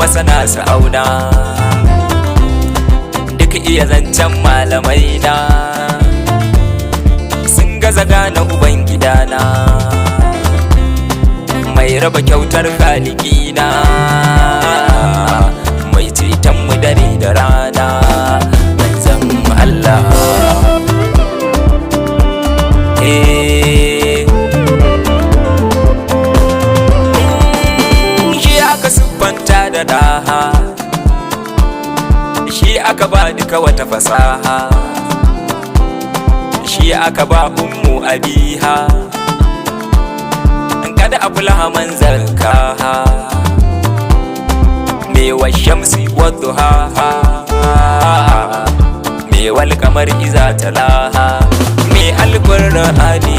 masana su auna, duk iya zancen malamai na sun gaza gane ubangidana, mai raba kyautar halikina, mai ceton mu dare da rana, manzon Allah. Shi aka siffanta da daha, shi aka ba duka wata fasaha, shi aka ba ummu abiha, kada aflaha man zarkaha, me wa shamsi wa duhaha, me wal qamar iza talaha, me alqur'ani